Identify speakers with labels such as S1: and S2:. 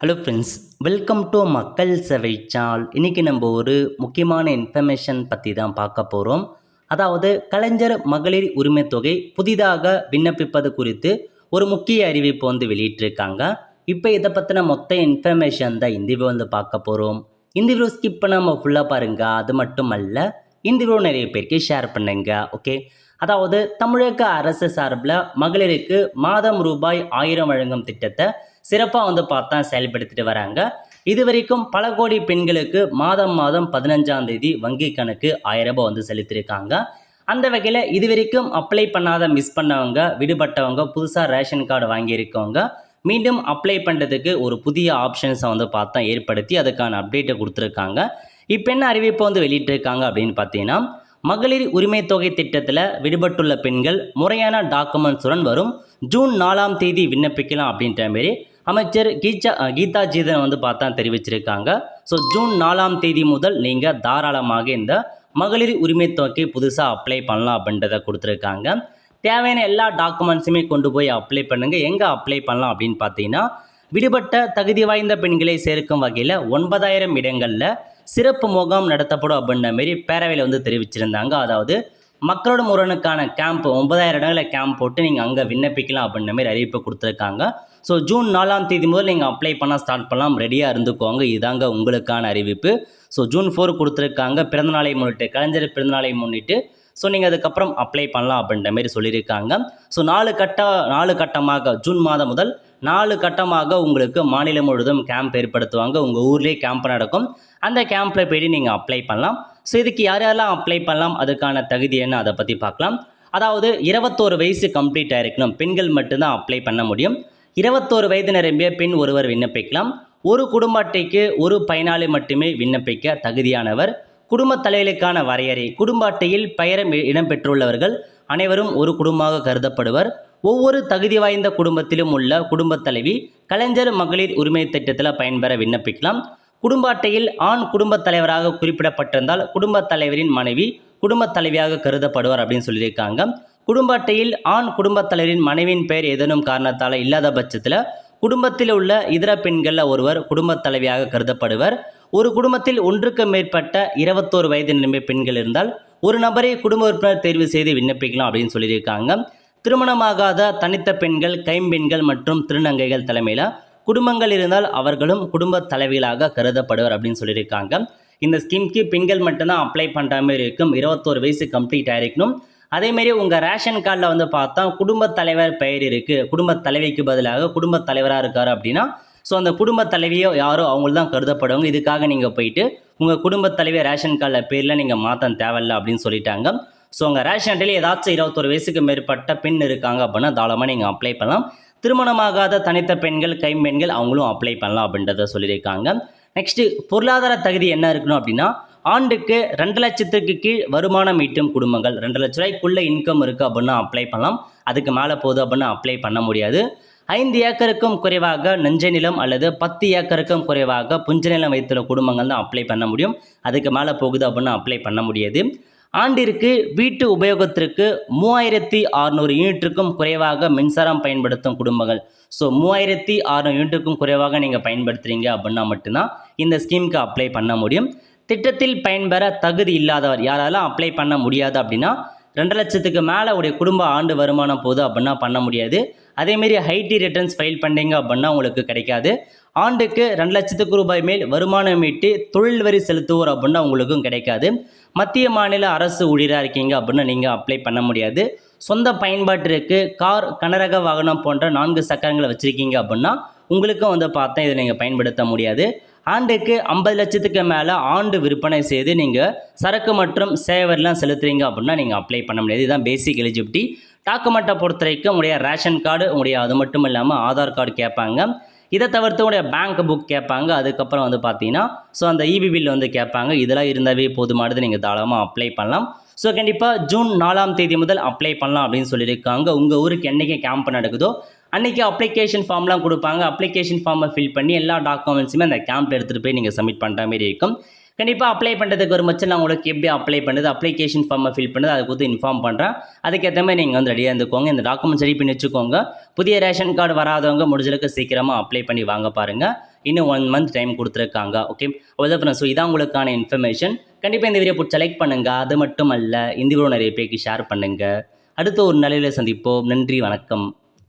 S1: Hello friends, welcome to மக்கள் சேவை channel. இன்றைக்கி நம்ம ஒரு முக்கியமான இன்ஃபர்மேஷன் பற்றி தான் பார்க்க போகிறோம். அதாவது கலைஞர் மகளிர் உரிமை தொகை புதிதாக விண்ணப்பிப்பது குறித்து ஒரு முக்கிய அறிவிப்பு வெளியிட்டிருக்காங்க. இப்போ இதை பற்றின மொத்த இன்ஃபர்மேஷன் தான் இந்த வீடியோ பார்க்க போகிறோம். இந்த வீடியோ ஸ்கிப் பண்ணாமல் ஃபுல்லாக பாருங்கள். அது மட்டும் அல்ல, இந்த வீடியோ நிறைய பேருக்கு ஷேர் பண்ணுங்க. ஓகே, அதாவது தமிழக அரசு சார்பில் மகளிருக்கு மாதம் ரூபாய் 1000 வழங்கும் திட்டத்தை சிறப்பாக பார்த்தா செயல்படுத்திட்டு வராங்க. இது வரைக்கும் பல கோடி பெண்களுக்கு மாதம் 15ஆம் தேதி வங்கி கணக்கு 1000 ரூபாய் செலுத்தியிருக்காங்க. அந்த வகையில் இது வரைக்கும் அப்ளை பண்ணாத மிஸ் பண்ணவங்க, விடுபட்டவங்க, புதுசாக ரேஷன் கார்டு வாங்கியிருக்கவங்க மீண்டும் அப்ளை பண்ணுறதுக்கு ஒரு புதிய ஆப்ஷன்ஸை பார்த்தா ஏற்படுத்தி அதுக்கான அப்டேட்டை கொடுத்துருக்காங்க. இப்போ என்ன அறிவிப்பு வெளியிட்டிருக்காங்க அப்படின்னு பார்த்தீங்கன்னா, மகளிர் உரிமை தொகை திட்டத்தில் விடுபட்டுள்ள பெண்கள் முறையான டாக்குமெண்ட்ஸுடன் வரும் ஜூன் 4ஆம் தேதி விண்ணப்பிக்கலாம் அப்படின்ற மாரி அமைச்சர் கீதா ஜீதன் பார்த்தா தெரிவிச்சிருக்காங்க. ஸோ ஜூன் 4ஆம் தேதி முதல் நீங்கள் தாராளமாக இந்த மகளிர் உரிமை தொகைக்கு புதுசாக அப்ளை பண்ணலாம் அப்படின்றத கொடுத்துருக்காங்க. தேவையான எல்லா டாக்குமெண்ட்ஸுமே கொண்டு போய் அப்ளை பண்ணுங்கள். எங்கே அப்ளை பண்ணலாம் அப்படின்னு பார்த்தீங்கன்னா, விடுபட்ட தகுதி வாய்ந்த பெண்களை சேர்க்கும் வகையில் 9000 இடங்களில் சிறப்பு முகாம் நடத்தப்படும் அப்படின்ற மாரி பேரவையில் தெரிவிச்சிருந்தாங்க. அதாவது மக்களோட முரணுக்கான கேம்ப் 9000 இடங்களில் கேம்ப் போட்டு நீங்கள் அங்கே விண்ணப்பிக்கலாம் அப்படின்ற மாதிரி அறிவிப்பு கொடுத்துருக்காங்க. ஸோ ஜூன் 4ஆம் தேதி முதல் நீங்கள் அப்ளை பண்ண ஸ்டார்ட் பண்ணலாம், ரெடியாக இருந்துக்கோங்க. இதாங்க உங்களுக்கான அறிவிப்பு. ஸோ ஜூன் 4 கொடுத்துருக்காங்க, பிறந்தநாளை முன்னிட்டு, கலைஞர் பிறந்தநாளை முன்னிட்டு. ஸோ நீங்கள் அதுக்கப்புறம் அப்ளை பண்ணலாம் அப்படின்ற மாரி சொல்லியிருக்காங்க. ஸோ 4 கட்டமாக ஜூன் மாதம் முதல் 4 கட்டமாக உங்களுக்கு மாநிலம் முழுவதும் கேம்ப் ஏற்படுத்துவாங்க. உங்கள் ஊர்லேயே கேம்ப் நடக்கும். அந்த கேம்பில் போய்ட்டு நீங்கள் அப்ளை பண்ணலாம். ஸோ இதுக்கு யாரெல்லாம் அப்ளை பண்ணலாம், அதுக்கான தகுதி என்ன, அதை பற்றி பார்க்கலாம். அதாவது 21 வயசு கம்ப்ளீட் ஆகிருக்கணும், பெண்கள் மட்டும்தான் அப்ளை பண்ண முடியும். 21 வயது நிரம்பிய பெண் ஒருவர் விண்ணப்பிக்கலாம். ஒரு குடும்ப அட்டைக்கு ஒரு பயனாளி மட்டுமே விண்ணப்பிக்க தகுதியானவர். குடும்ப தலைவர்களுக்கான வரையறை: குடும்ப அட்டையில் பெயர் இடம்பெற்றுள்ளவர்கள் அனைவரும் ஒரு குடும்பமாக கருதப்படுவர். ஒவ்வொரு தகுதி வாய்ந்த குடும்பத்திலும் உள்ள குடும்பத் தலைவி கலைஞர் மகளிர் உரிமை திட்டத்தில் பயன்பெற விண்ணப்பிக்கலாம். குடும்ப அட்டையில் ஆண் குடும்பத் தலைவராக குறிப்பிடப்பட்டிருந்தால் குடும்பத் தலைவரின் மனைவி குடும்பத் தலைவியாக கருதப்படுவார் அப்படின்னு சொல்லியிருக்காங்க. குடும்ப அட்டையில் ஆண் குடும்பத் தலைவரின் மனைவியின் பெயர் ஏதேனும் காரணத்தால் இல்லாத பட்சத்தில் குடும்பத்தில் உள்ள இதர பெண்களில் ஒருவர் குடும்பத் தலைவியாக கருதப்படுவர். ஒரு குடும்பத்தில் ஒன்றுக்கு மேற்பட்ட 21 வயது நிரம்பிய பெண்கள் இருந்தால் ஒரு நபரை குடும்ப உறுப்பினர் தேர்வு செய்து விண்ணப்பிக்கலாம் அப்படின்னு சொல்லியிருக்காங்க. திருமணமாகாத தனித்த பெண்கள், கைம்பெண்கள் மற்றும் திருநங்கைகள் தலைமையில் குடும்பங்கள் இருந்தால் அவர்களும் குடும்ப தலைவிகளாக கருதப்படுவர் அப்படின்னு சொல்லியிருக்காங்க. இந்த ஸ்கீமுக்கு பெண்கள் மட்டும்தான் அப்ளை பண்ணுற மாதிரி இருக்கும். 21 வயசு கம்ப்ளீட் ஆகிருக்கணும். அதேமாரி உங்கள் ரேஷன் கார்டில் பார்த்தா குடும்பத் தலைவர் பெயர் இருக்குது, குடும்பத் தலைவிக்கு பதிலாக குடும்பத் தலைவராக இருக்கார் அப்படின்னா, ஸோ அந்த குடும்பத் தலைவியோ யாரோ அவங்கள தான் கருதப்படுவாங்க. இதுக்காக நீங்கள் போயிட்டு உங்கள் குடும்பத் தலைவி ரேஷன் கார்டில் பேரில் நீங்கள் மாற்ற தேவையில்லை அப்படின்னு சொல்லிட்டாங்க. ஸோ உங்கள் ரேஷன் அட்டையில் ஏதாச்சும் 21 வயசுக்கு மேற்பட்ட பெண் இருக்காங்க அப்படின்னா தாராளமாக நீங்கள் அப்ளை பண்ணலாம். திருமணமாகாத தனித்த பெண்கள், கைம்பெண்கள் அவங்களும் அப்ளை பண்ணலாம் அப்படின்றத சொல்லியிருக்காங்க. நெக்ஸ்ட்டு பொருளாதார தகுதி என்ன இருக்கணும் அப்படின்னா, ஆண்டுக்கு 2 லட்சத்துக்கு கீழ் வருமானம் ஈட்டும் குடும்பங்கள், 2 லட்ச ரூபாய்க்குள்ளே இன்கம் இருக்குது அப்படின்னா அப்ளை பண்ணலாம். அதுக்கு மேலே போகுது அப்படின்னா அப்ளை பண்ண முடியாது. 5 ஏக்கருக்கும் குறைவாக நஞ்சை நிலம் அல்லது 10 ஏக்கருக்கும் குறைவாக புஞ்ச நிலம் வைத்துள்ள குடும்பங்கள் தான் அப்ளை பண்ண முடியும். அதுக்கு மேலே போகுது அப்படின்னா அப்ளை பண்ண முடியாது. ஆண்டிற்கு வீட்டு உபயோகத்திற்கு 3600 யூனிட்டுக்கும் குறைவாக மின்சாரம் பயன்படுத்தும் குடும்பங்கள். ஸோ 3600 யூனிட்டுக்கும் குறைவாக நீங்கள் பயன்படுத்துகிறீங்க அப்படின்னா மட்டும்தான் இந்த ஸ்கீமுக்கு அப்ளை பண்ண முடியும். திட்டத்தில் பயன்பெற தகுதி இல்லாதவர் யாரெல்லாம் அப்ளை பண்ண முடியாது அப்படின்னா, 2 லட்சத்துக்கு மேலே உடைய குடும்ப ஆண்டு வருமானம் போகுது அப்படின்னா பண்ண முடியாது. அதேமாரி ஐடி ரிட்டர்ன்ஸ் ஃபைல் பண்ணுறீங்க அப்படின்னா உங்களுக்கு கிடைக்காது. ஆண்டுக்கு 2 லட்சத்துக்கு ரூபாய் மேல் வருமானம் ஈட்டி தொழில் வரி செலுத்துவோர் அப்படின்னா உங்களுக்கும் கிடைக்காது. மத்திய மாநில அரசு ஊழியராக இருக்கீங்க அப்படின்னா நீங்கள் அப்ளை பண்ண முடியாது. சொந்த பயன்பாட்டிற்கு கார், கனரக வாகனம் போன்ற 4 சக்கரங்களை வச்சுருக்கீங்க அப்படின்னா உங்களுக்கும் பார்த்தா இதை நீங்கள் பயன்படுத்த முடியாது. ஆண்டுக்கு 50 லட்சத்துக்கு மேலே ஆண்டு விற்பனை செய்து நீங்கள் சரக்கு மற்றும் சேவைலாம் செலுத்துறீங்க அப்படின்னா நீங்கள் அப்ளை பண்ண முடியாது. இதுதான் பேசிக் எலிஜிபிலிட்டி. டாக்குமெண்ட்டை பொறுத்த வரைக்கும் உங்களுடைய ரேஷன் கார்டு, உங்களுடைய அது மட்டும் இல்லாமல் ஆதார் கார்டு கேட்பாங்க. இதை தவிர்த்து உங்களுடைய பேங்க் புக் கேட்பாங்க. அதுக்கப்புறம் பார்த்தீங்கன்னா ஸோ அந்த இபி பில் கேட்பாங்க. இதெல்லாம் இருந்தாவே போதுமானது, நீங்கள் தாராளமாக அப்ளை பண்ணலாம். ஸோ கண்டிப்பாக ஜூன் 4ஆம் தேதி முதல் அப்ளை பண்ணலாம் அப்படின்னு சொல்லியிருக்காங்க. உங்கள் ஊருக்கு என்றைக்கு கேம்ப் நடக்குதோ அன்றைக்கி அப்ளிகேஷன் ஃபார்ம்லாம் கொடுப்பாங்க. அப்ளிகேஷன் ஃபார்மை ஃபில் பண்ணி எல்லா டாக்குமெண்ட்ஸுமே அந்த கேம்பில் எடுத்துகிட்டு போய் நீங்கள் சப்மிட் பண்ணுற மாதிரி இருக்கும். கண்டிப்பாக அப்ளை பண்ணுறதுக்கு ஒரு மச்சம் நான் உங்களுக்கு எப்படி அப்ளை பண்ணுறது, அப்ளிகேஷன் ஃபார்மை ஃபில் பண்ணுறது, அதை கொடுத்து இன்ஃபார்ம் பண்ணுறேன். அதுக்கேற்ற மாதிரி நீங்கள் ரெடியாக இருந்துக்கோங்க. இந்த டாக்குமெண்ட்ஸ் ரெடி பண்ணி வச்சுக்கோங்க. புதிய ரேஷன் கார்டு வராதவங்க முடிஞ்சளவுக்கு சீக்கிரமாக அப்ளை பண்ணி வாங்க பாருங்கள். இன்னும் 1 மந்த் டைம் கொடுத்துருக்காங்க. ஓகே, அவ்வளோதான் ஃப்ரெண்ட்ஸ். ஸோ இதான் உங்களுக்கான இன்ஃபர்மேஷன். கண்டிப்பாக இந்த வீடியோ பிடிச்ச லைக் பண்ணுங்கள். அது மட்டும் அல்ல, இந்த வீடியோ நிறைய பேருக்கு ஷேர் பண்ணுங்கள். அடுத்த ஒரு நிலையில் சந்திப்போம். நன்றி, வணக்கம்.